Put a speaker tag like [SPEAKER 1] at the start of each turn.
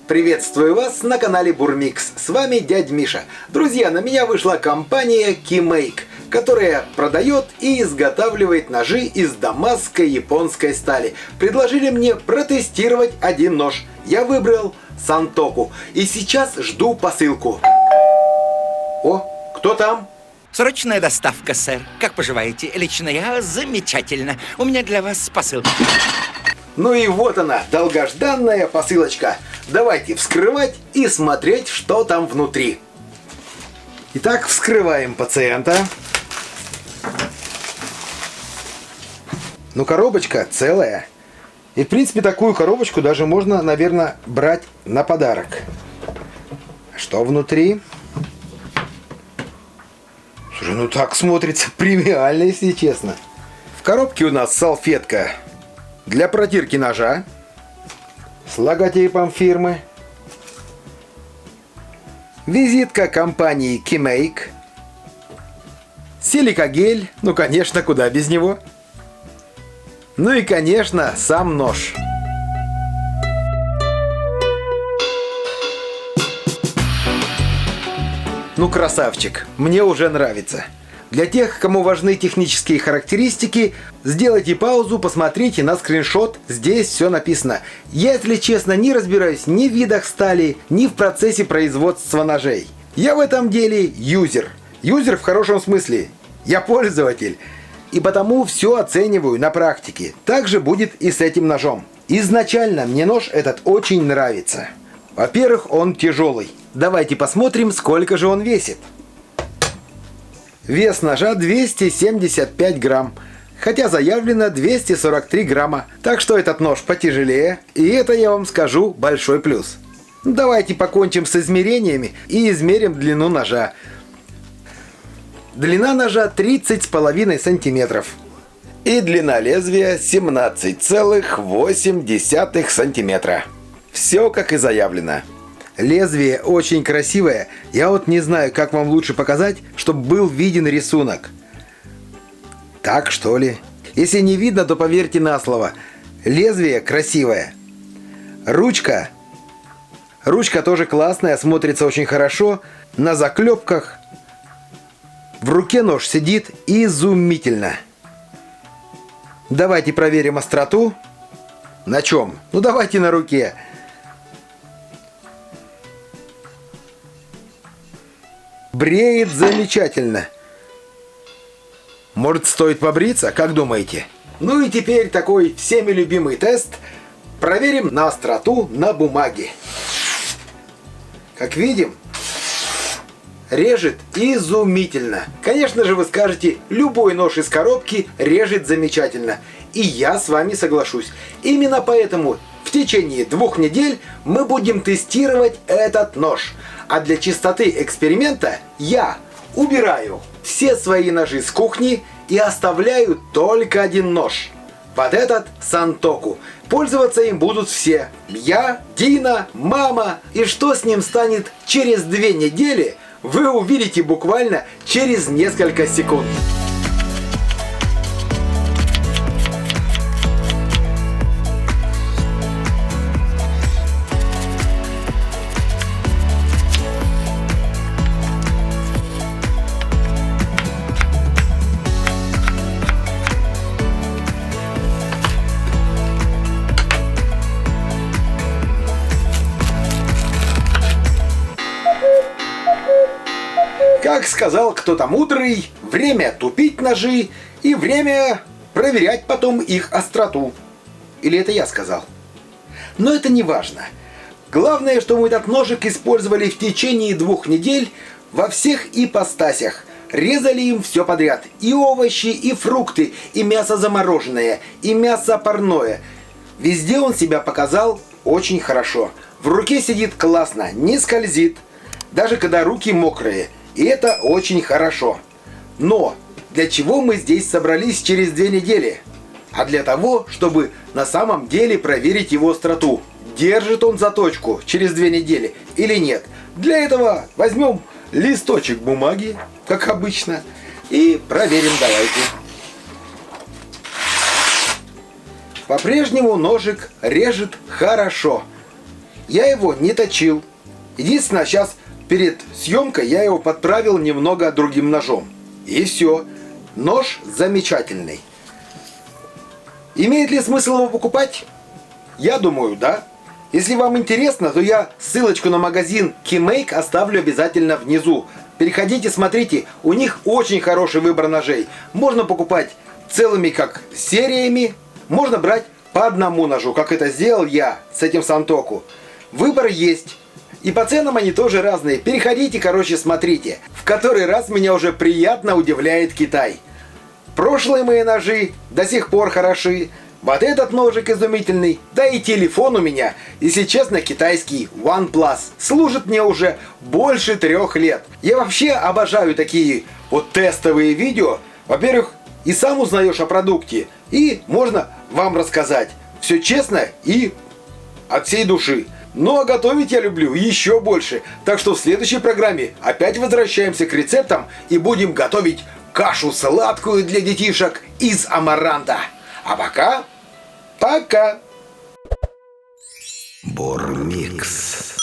[SPEAKER 1] Приветствую вас на канале Бурмикс. С вами дядь Миша. Друзья, на меня вышла компания KeyMake, которая продает и изготавливает ножи из дамасской японской стали. Предложили мне протестировать один нож. Я выбрал Сантоку. И сейчас жду посылку. О, кто там?
[SPEAKER 2] Срочная доставка, сэр. Как поживаете? Лично я замечательно. У меня для вас посылка.
[SPEAKER 1] Ну и вот она, долгожданная посылочка. Давайте вскрывать и смотреть, что там внутри. Итак, вскрываем пациента. Ну, коробочка целая. И, в принципе, такую коробочку даже можно, наверное, брать на подарок. Что внутри? Слушай, ну так смотрится премиально, если честно. В коробке у нас салфетка для протирки ножа с логотипом фирмы. Визитка компании KeyMake. Силикагель, ну конечно, куда без него. Ну и конечно, сам нож. Ну красавчик, мне уже нравится. Для тех, кому важны технические характеристики, сделайте паузу, посмотрите на скриншот, здесь все написано. Я, если честно, не разбираюсь ни в видах стали, ни в процессе производства ножей. Я в этом деле юзер. Юзер в хорошем смысле. Я пользователь. И потому все оцениваю на практике. Так же будет и с этим ножом. Изначально мне нож этот очень нравится. Во-первых, он тяжелый. Давайте посмотрим, сколько же он весит. Вес ножа 275 грамм, хотя заявлено 243 грамма. Так что этот нож потяжелее, и это, я вам скажу, большой плюс. Давайте покончим с измерениями и измерим длину ножа. Длина ножа 30,5 сантиметров. И длина лезвия 17,8 сантиметра. Все как и заявлено. Лезвие очень красивое. Я вот не знаю, как вам лучше показать, чтобы был виден рисунок. Так, что ли? Если не видно, то поверьте на слово. Лезвие красивое. Ручка. Ручка тоже классная, смотрится очень хорошо. На заклепках. В руке нож сидит изумительно. Давайте проверим остроту. На чем? Ну давайте на руке. Бреет замечательно. Может, стоит побриться? Как думаете? Ну и теперь такой всеми любимый тест. Проверим на остроту на бумаге. Как видим, режет изумительно. Конечно же, вы скажете, любой нож из коробки режет замечательно. И я с вами соглашусь. Именно поэтому в течение 2 недель мы будем тестировать этот нож. А для чистоты эксперимента я убираю все свои ножи с кухни и оставляю только один нож. Вот этот Сантоку. Пользоваться им будут все. Я, Дина, мама. И что с ним станет через 2 недели, вы увидите буквально через несколько секунд. Как сказал кто-то мудрый, время тупить ножи и время проверять потом их остроту. Или это я сказал? Но это не важно. Главное, что мы этот ножик использовали в течение 2 недель во всех ипостасях. Резали им все подряд. И овощи, и фрукты, и мясо замороженное, и мясо парное. Везде он себя показал очень хорошо. В руке сидит классно, не скользит. Даже когда руки мокрые. И это очень хорошо. Но для чего мы здесь собрались через 2 недели? А для того, чтобы на самом деле проверить его остроту. Держит он заточку через 2 недели или нет. Для этого возьмем листочек бумаги, как обычно, и проверим. Давайте. По-прежнему ножик режет хорошо. Я его не точил. Единственное, сейчас перед съемкой я его подправил немного другим ножом. И все. Нож замечательный. Имеет ли смысл его покупать? Я думаю, да. Если вам интересно, то я ссылочку на магазин KeyMake оставлю обязательно внизу. Переходите, смотрите, у них очень хороший выбор ножей. Можно покупать целыми как сериями, можно брать по одному ножу, как это сделал я с этим Сантоку. Выбор есть. И по ценам они тоже разные. Переходите, короче, смотрите. В который раз меня уже приятно удивляет Китай. Прошлые мои ножи до сих пор хороши. Вот этот ножик изумительный. Да и телефон у меня, если честно, китайский OnePlus. Служит мне уже больше 3 лет. Я вообще обожаю такие вот тестовые видео. Во-первых, и сам узнаешь о продукте. И можно вам рассказать. Все честно и от всей души. Ну а готовить я люблю еще больше. Так что в следующей программе опять возвращаемся к рецептам и будем готовить кашу сладкую для детишек из амаранта. А пока... Пока!
[SPEAKER 2] Бормикс.